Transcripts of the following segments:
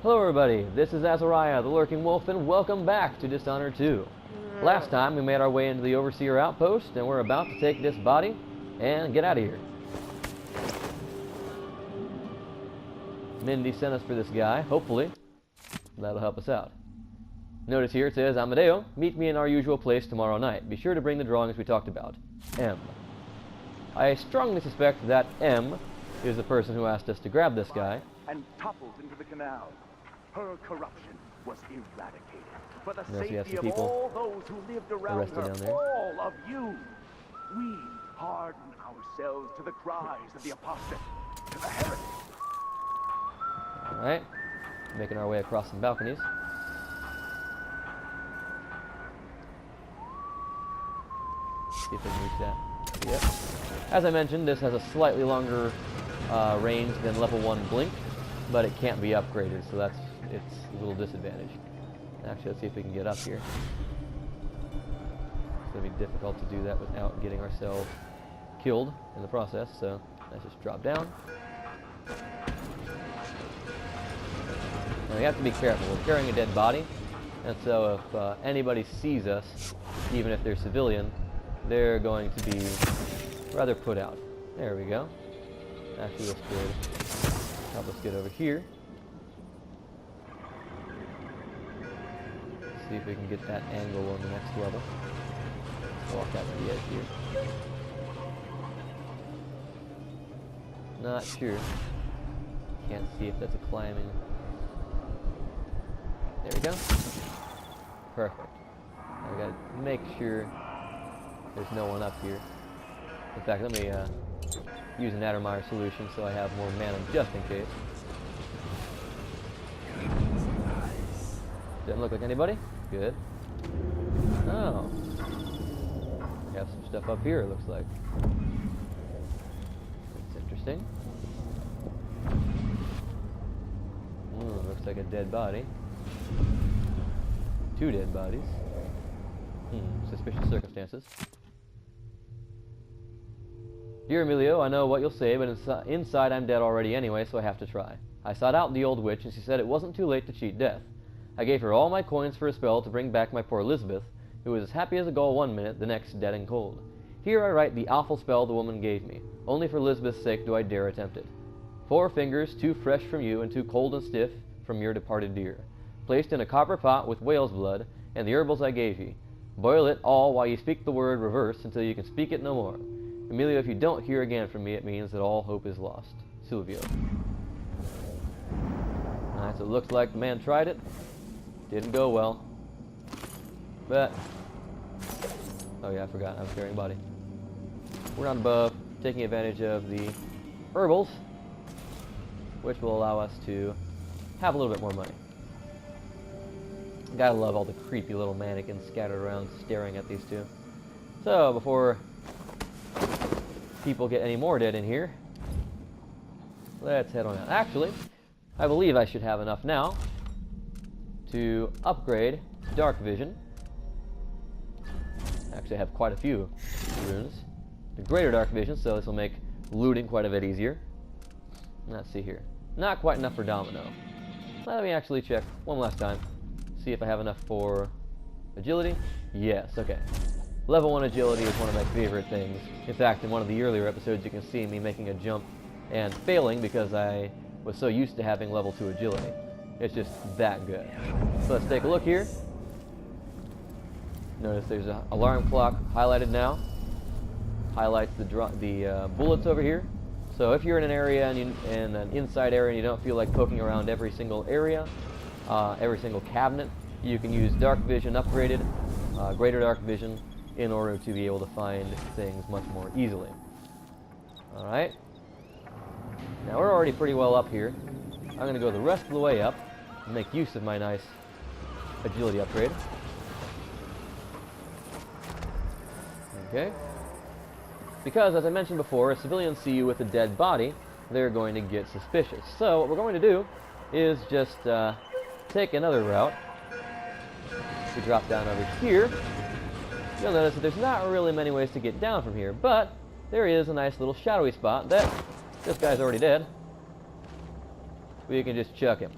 Hello everybody, this is Azariah, the Lurking Wolf, and welcome back to Dishonored 2. Last time we made our way into the Overseer outpost, and we're about to take this body and get out of here. Mindy sent us for this guy, hopefully that'll help us out. Notice here it says, Amadeo, meet me in our usual place tomorrow night. Be sure to bring the drawings we talked about. M. I strongly suspect that M is the person who asked us to grab this guy. And toppled into the canal. Her corruption was eradicated for the Notice safety of all those who lived around her, down there. all of you. We harden ourselves to the cries of the apostate, to the heretic. Alright, making our way across some balconies. See if we can reach that. Yep. As I mentioned, this has a slightly longer range than level 1 Blink, but it can't be upgraded, so that's its a little disadvantage. Actually, let's see if we can get up here. It's going to be difficult to do that without getting ourselves killed in the process, so let's just drop down. Now, we have to be careful. We're carrying a dead body, and so if anybody sees us, even if they're civilian, they're going to be rather put out. There we go. Actually, this could help us get over here. See if we can get that angle on the next level. Walk out to the edge here. Not sure. Can't see if that's a climbing. There we go. Perfect. Now we gotta make sure there's no one up here. In fact, let me use an Addermire solution so I have more mana just in case. Doesn't look like anybody? Good. Oh. We have some stuff up here, it looks like. That's interesting. Looks like a dead body. 2 dead bodies. Suspicious circumstances. Dear Emilio, I know what you'll say, but inside I'm dead already anyway, so I have to try. I sought out the old witch, and she said it wasn't too late to cheat death. I gave her all my coins for a spell to bring back my poor Elizabeth, who was as happy as a gull one minute, the next dead and cold. Here I write the awful spell the woman gave me. Only for Elizabeth's sake do I dare attempt it. 4 fingers, 2 fresh from you, and 2 cold and stiff from your departed dear. Placed in a copper pot with whale's blood, and the herbals I gave ye. Boil it all while you speak the word reverse until you can speak it no more. Emilio, if you don't hear again from me, it means that all hope is lost. Silvio. Alright, so it looks like the man tried it. Didn't go well. But, oh yeah, I forgot, I was carrying a body. We're down above, taking advantage of the herbals, which will allow us to have a little bit more money. Gotta love all the creepy little mannequins scattered around staring at these two. So, before people get any more dead in here, let's head on out. Actually, I believe I should have enough now to upgrade dark vision. Actually, I have quite a few runes. The greater dark vision, so this will make looting quite a bit easier. Let's see here. Not quite enough for Domino. Let me actually check one last time. See if I have enough for agility. Yes, okay. Level 1 agility is one of my favorite things. In fact, in one of the earlier episodes you can see me making a jump and failing because I was so used to having level 2 agility. It's just that good. So let's take a look here. Notice there's an alarm clock highlighted now. Highlights the bullets over here. So if you're in an area and in an inside area and you don't feel like poking around every single area, every single cabinet, you can use dark vision upgraded, greater dark vision, in order to be able to find things much more easily. Alright. Now we're already pretty well up here. I'm going to go the rest of the way up and make use of my nice agility upgrade. Okay. Because, as I mentioned before, if civilians see you with a dead body, they're going to get suspicious. So what we're going to do is just take another route. We drop down over here. You'll notice that there's not really many ways to get down from here, but there is a nice little shadowy spot that this guy's already dead. We can just chuck him.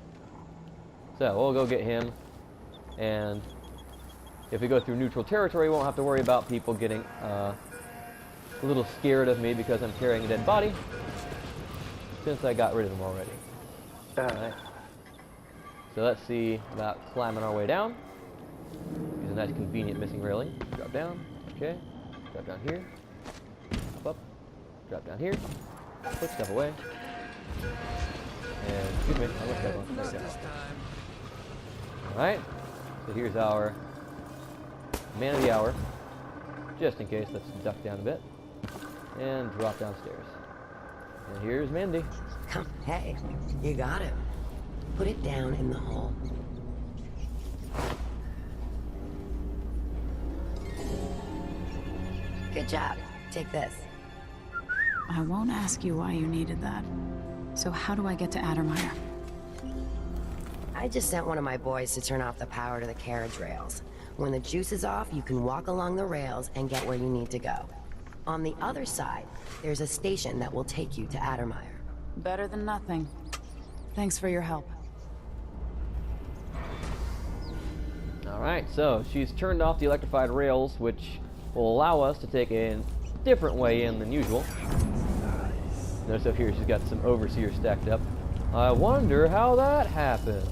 So we'll go get him, and if we go through neutral territory, we won't have to worry about people getting a little scared of me because I'm carrying a dead body, since I got rid of him already. Alright. So let's see about climbing our way down. Use a nice convenient missing railing. Drop down. Okay. Drop down here. Hop up. Drop down here. Quick step away. And excuse me, I looked that one. There we go. Alright. So here's our man of the hour. Just in case, let's duck down a bit. And drop downstairs. And here's Mandy. Hey, you got it. Put it down in the hole. Good job. Take this. I won't ask you why you needed that. So how do I get to Addermire? I just sent one of my boys to turn off the power to the carriage rails. When the juice is off, you can walk along the rails and get where you need to go. On the other side, there's a station that will take you to Addermire. Better than nothing. Thanks for your help. Alright, so she's turned off the electrified rails, which will allow us to take a different way in than usual. Notice up here she's got some overseers stacked up. I wonder how that happened.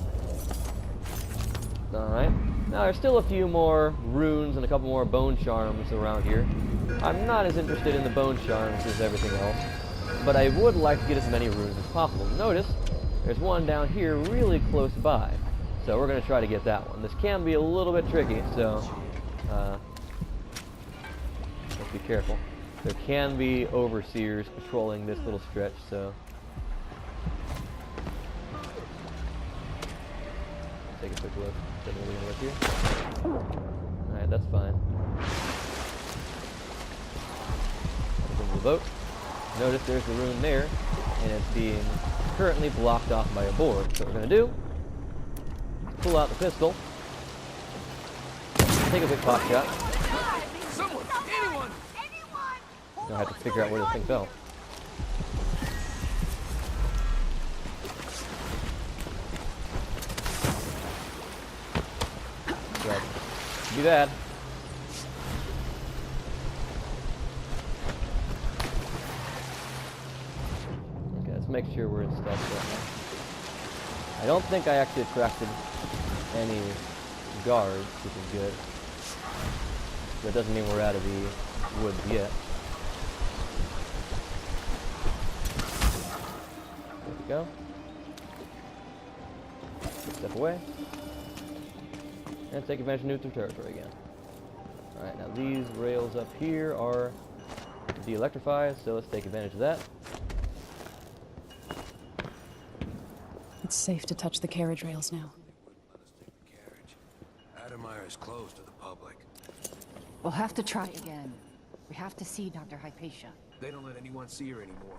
Alright, now there's still a few more runes and a couple more bone charms around here. I'm not as interested in the bone charms as everything else, but I would like to get as many runes as possible. Notice there's one down here really close by, so we're going to try to get that one. This can be a little bit tricky, so let's be careful. There can be overseers patrolling this little stretch, so take a quick look. Then we're going to look here. Alright, that's fine. Into the boat. Notice there's the rune there, and it's being currently blocked off by a board. So what we're going to do is pull out the pistol, take a big pot shot. Someone! Anyone! Now I have to figure out where this thing fell. So, be bad. Okay, let's make sure we're in stealth right now. I don't think I actually attracted any guards, which is good. That doesn't mean we're out of the woods yet. There we go. Step away. And take advantage of neutral territory again. Alright, now these rails up here are de-electrified, so let's take advantage of that. It's safe to touch the carriage rails now. Let us take the carriage. Addermire is closed to the public. We'll have to try again. We have to see Dr. Hypatia. They don't let anyone see her anymore.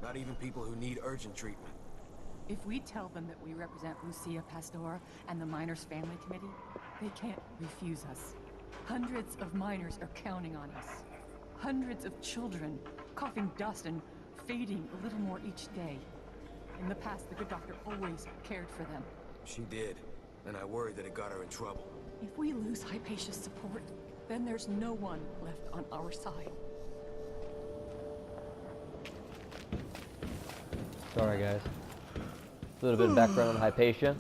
Not even people who need urgent treatment. If we tell them that we represent Lucia Pastor and the Miners Family Committee, they can't refuse us. Hundreds of miners are counting on us. Hundreds of children, coughing dust and fading a little more each day. In the past, the good doctor always cared for them. She did, and I worry that it got her in trouble. If we lose Hypatia's support, then there's no one left on our side. Sorry, guys. A little bit of background on Hypatia.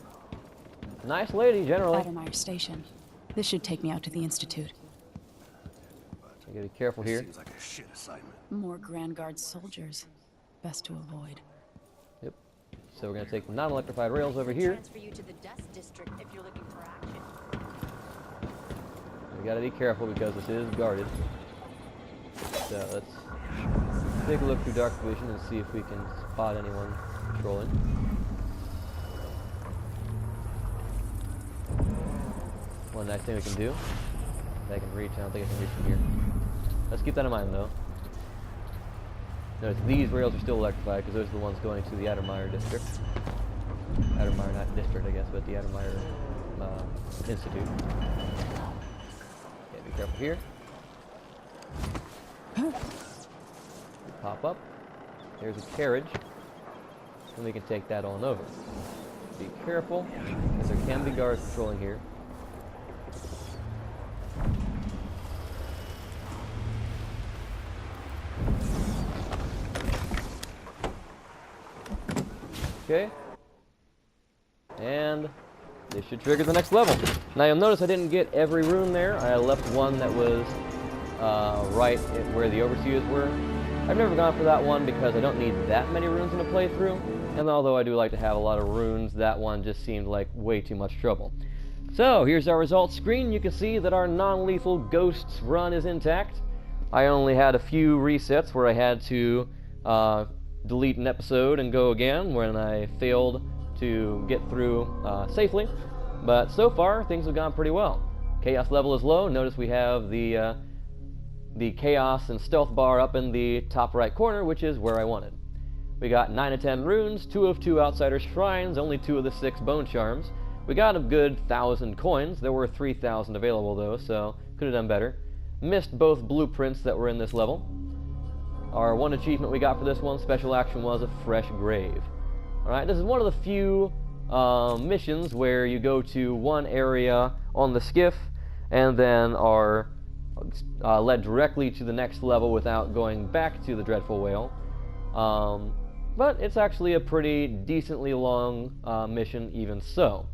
Nice lady, generally. Addermire Station. This should take me out to the Institute. You gotta be careful here. Seems like a shit assignment. More Grand Guard soldiers. Best to avoid. Yep. So we're gonna take the non-electrified rails over here. Transfer you to the dust district if you're looking for action. We gotta be careful because this is guarded. So let's take a look through dark vision and see if we can spot anyone patrolling. One nice thing we can do. I can reach. I don't think I can reach from here. Let's keep that in mind, though. Notice these rails are still electrified because those are the ones going to the Addermire district. Addermire, not district, I guess, but the Addermire Institute. Okay, be careful here. Pop up. There's a carriage, and we can take that on over. Be careful, because there can be guards patrolling here. Okay. And this should trigger the next level. Now you'll notice I didn't get every rune there. I left one that was right where the overseers were. I've never gone for that one because I don't need that many runes in a playthrough. And although I do like to have a lot of runes, that one just seemed like way too much trouble. So here's our results screen. You can see that our non-lethal ghosts run is intact. I only had a few resets where I had to delete an episode and go again when I failed to get through safely. But so far, things have gone pretty well. Chaos level is low. Notice we have the chaos and stealth bar up in the top right corner, which is where I wanted. We got 9 of 10 runes, 2 of 2 outsider shrines, only 2 of the 6 bone charms. We got a good 1,000 coins. There were 3,000 available though, so could have done better. Missed both blueprints that were in this level. Our one achievement we got for this one, special action, was a fresh grave. Alright, this is one of the few missions where you go to one area on the skiff and then are led directly to the next level without going back to the Dreadful Whale. But it's actually a pretty decently long mission even so.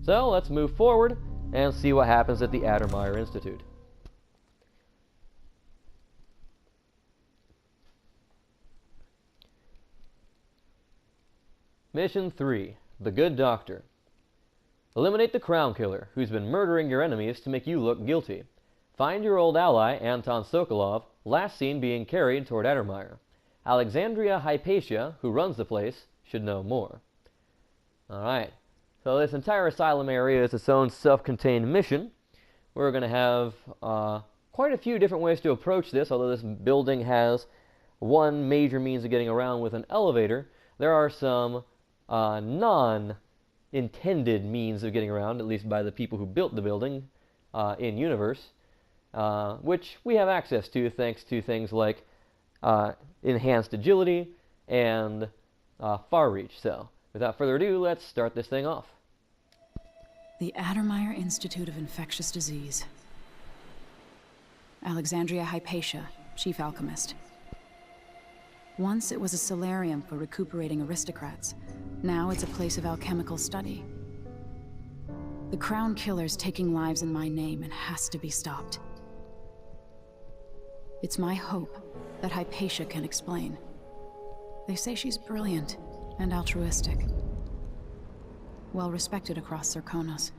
So let's move forward and see what happens at the Addermire Institute. Mission 3. The Good Doctor. Eliminate the Crown Killer, who's been murdering your enemies to make you look guilty. Find your old ally, Anton Sokolov, last seen being carried toward Addermire. Alexandria Hypatia, who runs the place, should know more. Alright, so this entire asylum area is its own self-contained mission. We're going to have quite a few different ways to approach this, although this building has one major means of getting around with an elevator. There are some non-intended means of getting around, at least by the people who built the building in-universe, which we have access to thanks to things like enhanced agility and far reach. So, without further ado, let's start this thing off. The Addermire Institute of Infectious Disease. Alexandria Hypatia, Chief Alchemist. Once it was a solarium for recuperating aristocrats. Now it's a place of alchemical study. The Crown Killer's taking lives in my name and has to be stopped. It's my hope that Hypatia can explain. They say she's brilliant and altruistic. Well respected across Serkonos.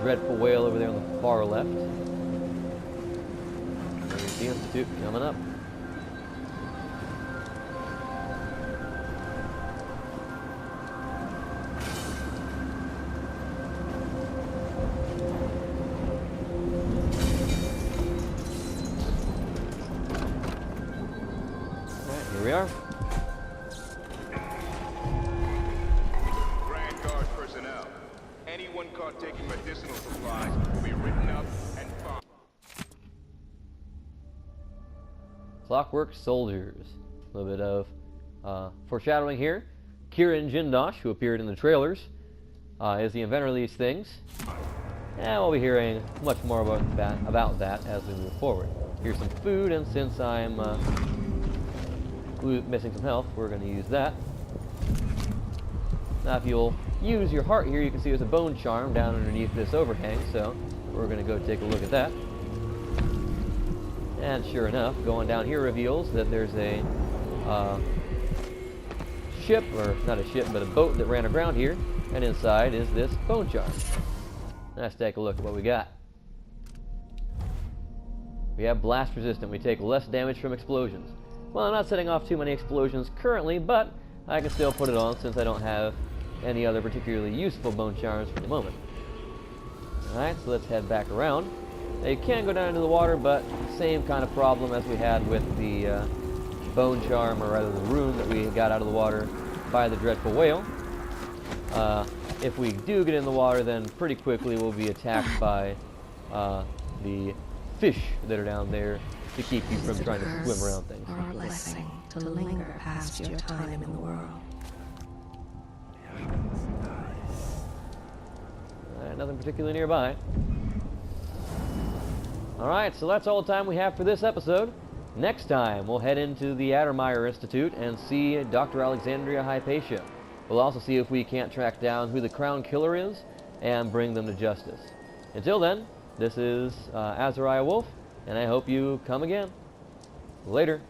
Dreadful Whale over there on the far left. There's the Institute coming up. Alright, here we are. Anyone caught taking medicinal supplies will be written up and fined. Clockwork Soldiers. A little bit of foreshadowing here. Kieran Jindosh, who appeared in the trailers, is the inventor of these things. And we'll be hearing much more about that as we move forward. Here's some food, and since I'm missing some health, we're going to use that. Now if you'll use your heart here, you can see there's a bone charm down underneath this overhang, so we're going to go take a look at that. And sure enough, going down here reveals that there's a ship, or not a ship, but a boat that ran aground here, and inside is this bone charm. Let's take a look at what we got. We have blast resistant. We take less damage from explosions. Well, I'm not setting off too many explosions currently, but I can still put it on since I don't have any other particularly useful bone charms for the moment. Alright, so let's head back around. Now you can go down into the water, but same kind of problem as we had with the bone charm, or rather the rune that we got out of the water by the Dreadful Whale. If we do get in the water, then pretty quickly we'll be attacked by the fish that are down there to keep you from trying to swim around things. Or a blessing to linger past your time in the world. Nothing particularly nearby. Alright, so that's all the time we have for this episode. Next time, we'll head into the Addermire Institute and see Dr. Alexandria Hypatia. We'll also see if we can't track down who the Crown Killer is and bring them to justice. Until then, this is Azariah Wolf, and I hope you come again. Later.